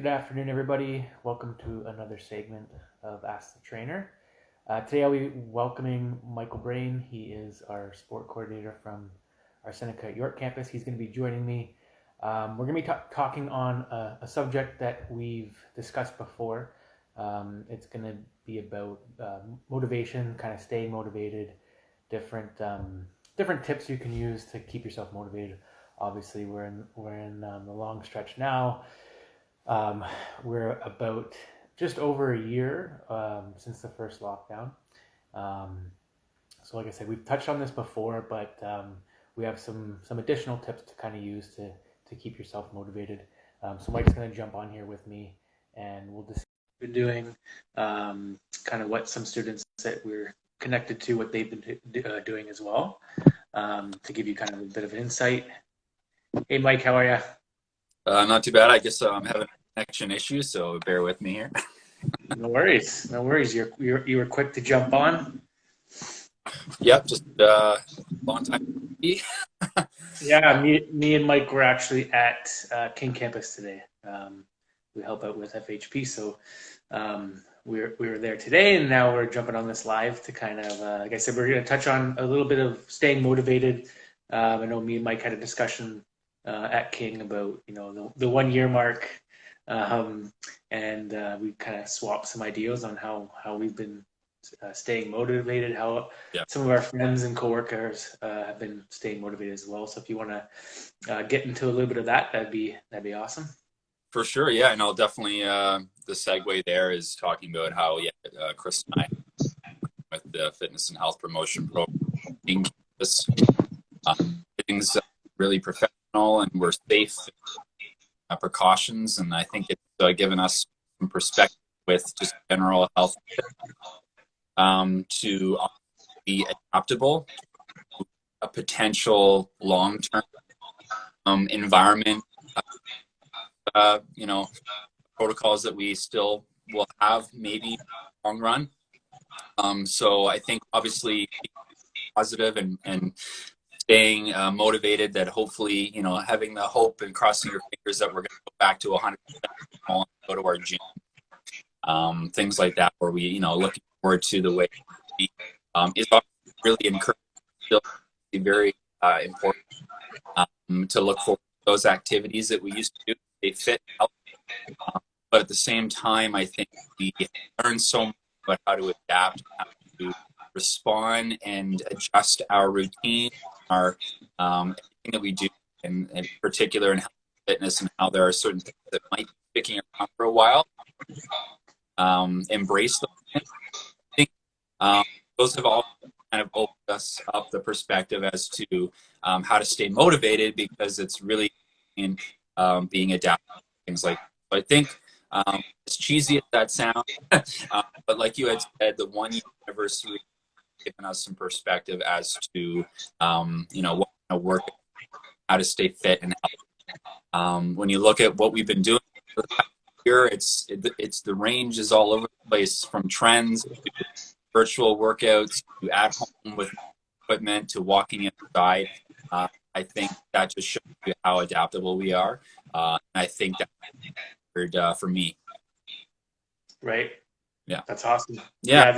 Good afternoon, everybody. Welcome to another segment of Ask the Trainer. Today I'll be welcoming Michael Brain. He is our sport coordinator from our Seneca York campus. He's going to be joining me. We're going to be talking on a subject that we've discussed before. It's going to be about motivation, kind of staying motivated, different tips you can use to keep yourself motivated. Obviously, we're in the long stretch now. We're about just over a year since the first lockdown. So like I said, we've touched on this before, but we have some additional tips to kind of use to keep yourself motivated. So Mike's going to jump on here with me, and we'll discuss what we've been doing, kind of what some students that we're connected to, what they've been doing as well, to give you kind of a bit of an insight. Hey, Mike, how are you? Not too bad. I guess I'm having connection issues, so bear with me here. No worries, no worries. You were quick to jump on. Yep, just long time. Yeah, me and Mike were actually at King Campus today. We help out with FHP, so we were there today, and now we're jumping on this live to kind of, like I said, we're going to touch on a little bit of staying motivated. I know me and Mike had a discussion at King about the 1 year mark, and we kind of swapped some ideas on how we've been staying motivated, how some of our friends and coworkers have been staying motivated as well. So if you want to get into a little bit of that, that'd be awesome. For sure, yeah, and I'll definitely the segue there is talking about how Chris and I with the fitness and health promotion program in campus, things really professional and we're safe. Precautions, and I think it's given us some perspective with just general health to be adaptable to a potential long-term environment, protocols that we still will have maybe long run. So I think obviously positive and staying motivated, that hopefully, having the hope and crossing your fingers that we're going to go back to 100%, go to our gym, things like that, where we, looking forward to the way is really encouraging, still very important to look for those activities that we used to do. They fit, but at the same time, I think we learn so much about how to adapt, how to respond and adjust our routine, our everything that we do, and in particular in health and fitness, and how there are certain things that might be sticking around for a while. Embrace them. I think those have all kind of opened us up the perspective as to how to stay motivated, because it's really in being adaptable, things like that. So I think as cheesy as that sounds, but like you had said, the 1 year anniversary given us some perspective as to what kind of work, how to stay fit and healthy. When you look at what we've been doing for the past year, it's the range is all over the place, from trends to virtual workouts to at home with equipment to walking inside. I think that just shows you how adaptable we are, and I think that for me. Right. Yeah. That's awesome. Yeah.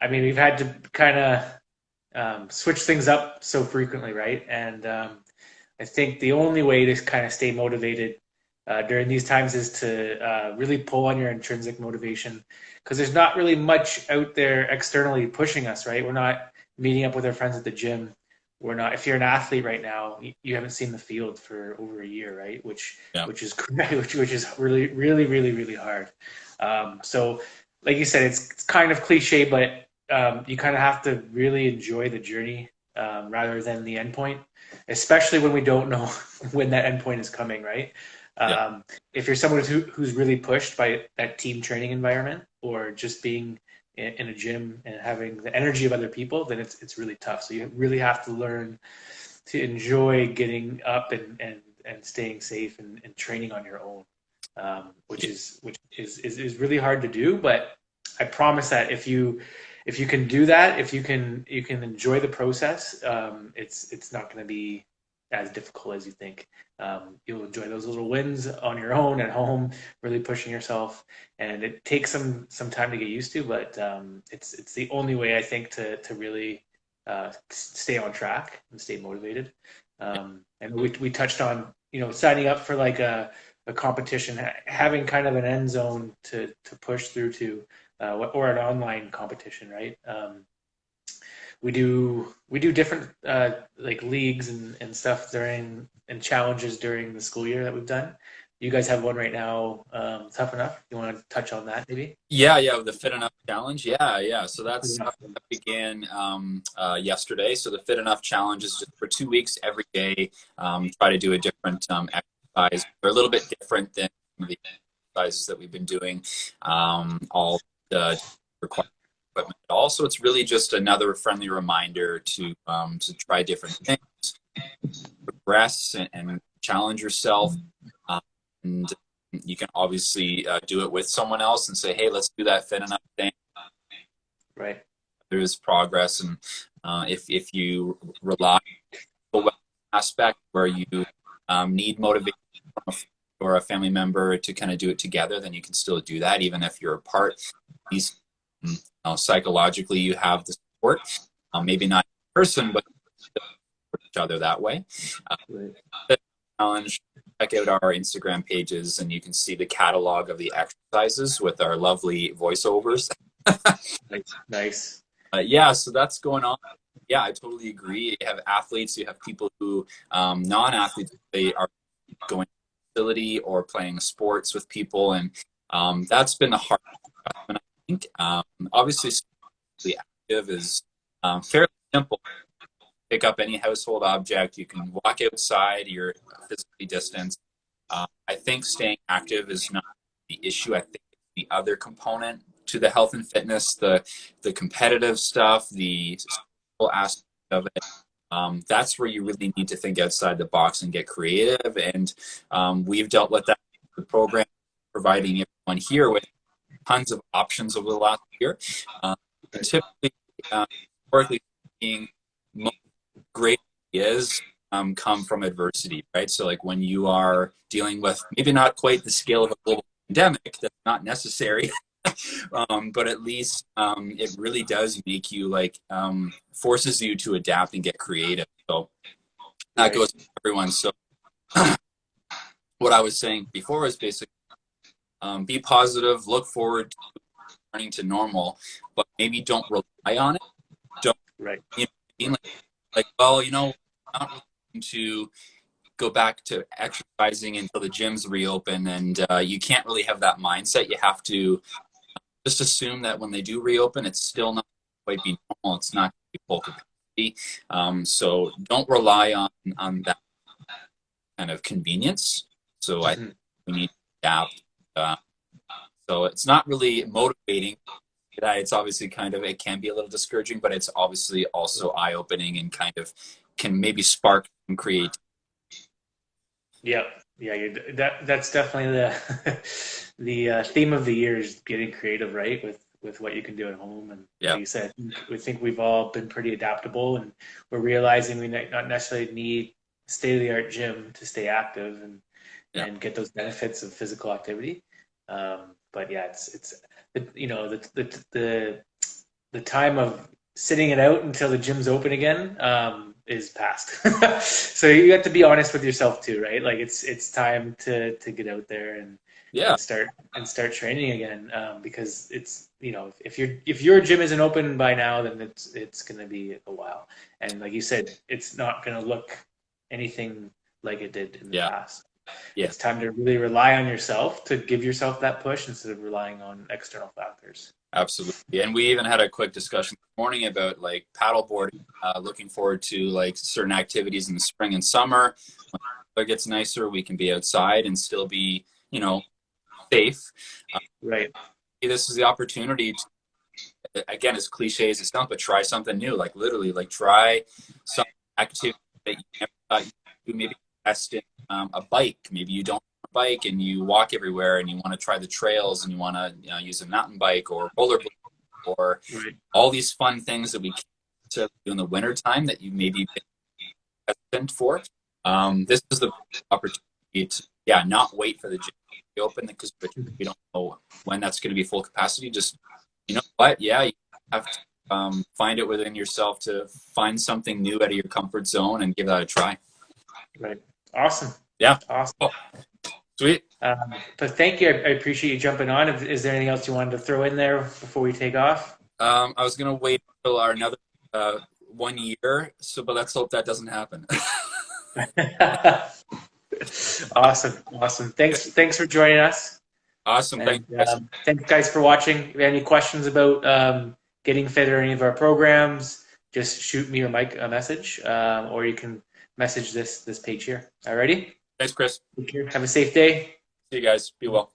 We've had to kind of switch things up so frequently, right? And I think the only way to kind of stay motivated during these times is to really pull on your intrinsic motivation, because there's not really much out there externally pushing us, right? We're not meeting up with our friends at the gym. We're not. If you're an athlete right now, you haven't seen the field for over a year, right? Which is really, really, really, really hard. So, like you said, it's kind of cliche, but you kind of have to really enjoy the journey rather than the end point, especially when we don't know when that end point is coming, right? If you're someone who's really pushed by that team training environment, or just being in a gym and having the energy of other people, then it's really tough. So you really have to learn to enjoy getting up and staying safe and training on your own, which is really hard to do. But I promise that if you can do that, if you can enjoy the process, it's not going to be as difficult as you think. You'll enjoy those little wins on your own at home, really pushing yourself, and it takes some time to get used to, but it's the only way I think to really stay on track and stay motivated. And we touched on signing up for like a competition, having kind of an end zone to push through to, or an online competition, right? We do different like leagues and stuff during and challenges during the school year that we've done. You guys have one right now, Tough Enough. You want to touch on that maybe? Yeah, the Fit Enough Challenge. Yeah. So that's Yeah. that began yesterday. So the Fit Enough Challenge is just for 2 weeks every day. Try to do a different exercise. They're a little bit different than the exercises that we've been doing. All the required equipment at all. So it's really just another friendly reminder to try different things, progress, and challenge yourself. And you can obviously do it with someone else and say, hey, let's do that Fit Enough thing. Right. There is progress. And if you rely on the aspect where you need motivation from or a family member to kind of do it together, then you can still do that, even if you're apart. These, psychologically, you have the support, maybe not in person, but each other that way. Right. Challenge, check out our Instagram pages and you can see the catalog of the exercises with our lovely voiceovers. Nice. Yeah, so that's going on. Yeah, I totally agree. You have athletes, you have people who, non-athletes, they are going to facility or playing sports with people, and that's been the hard part, I think. Obviously, active is fairly simple. Pick up any household object. You can walk outside. You're physically distanced. I think staying active is not the issue. I think it's the other component to the health and fitness, the competitive stuff, the social aspect of it. That's where you really need to think outside the box and get creative. And we've dealt with that. The program providing everyone here with tons of options over the last year. Typically, historically speaking, most great ideas come from adversity, right? So like when you are dealing with maybe not quite the scale of a global pandemic, that's not necessary, but at least it really does make you like forces you to adapt and get creative. So that goes for everyone. So what I was saying before was basically be positive, look forward to returning to normal, but maybe don't rely on it. Don't, Right. you know, like well, not really going to go back to exercising until the gyms reopen, and you can't really have that mindset. You have to just assume that when they do reopen, it's still not quite be normal. It's not going to be full capacity. So don't rely on that kind of convenience. So I think we need to adapt. So it's not really motivating. It's obviously it can be a little discouraging, but it's obviously also eye-opening and kind of can maybe spark some creativity. Yeah, yeah, that's definitely the the theme of the year is getting creative, right? With what you can do at home, and Yeah. like you said, we think we've all been pretty adaptable, and we're realizing we not necessarily need state of the art gym to stay active Yeah. and get those benefits of physical activity. But yeah, it's the time of sitting it out until the gym's open again is past. So you have to be honest with yourself too, right? Like it's time to get out there Yeah. and start training again, because it's if your gym isn't open by now, then it's gonna be a while. And like you said, it's not gonna look anything like it did in the Yeah. past. Yeah. It's time to really rely on yourself to give yourself that push instead of relying on external factors. Absolutely. And we even had a quick discussion this morning about like paddleboarding, looking forward to like certain activities in the spring and summer. When the weather gets nicer, we can be outside and still be, safe. Right. This is the opportunity to, again, as cliche as it sounds, but try something new. Like literally, like try some activity that you never thought you could do. Maybe test in a bike. Maybe you don't have a bike and you walk everywhere and you want to try the trails and you want to use a mountain bike or rollerblade or Right. all these fun things that we can do in the wintertime that you maybe been hesitant for. This is the opportunity to, yeah, not wait for the gym to be open because we don't know when that's going to be full capacity. Just, you know what? Yeah, you have to find it within yourself to find something new out of your comfort zone and give that a try. Right. Awesome. Yeah. Awesome. Oh, sweet. But thank you. I appreciate you jumping on. Is there anything else you wanted to throw in there before we take off? I was going to wait until our another 1 year. So, but let's hope that doesn't happen. Awesome. Awesome. Thanks for joining us. Awesome. And Thanks, guys. thanks, guys, for watching. If you have any questions about getting fit or any of our programs, just shoot me or Mike a message, or you can message this page here. Alrighty? Thanks, Chris. Take care. Have a safe day. See you guys. Be well.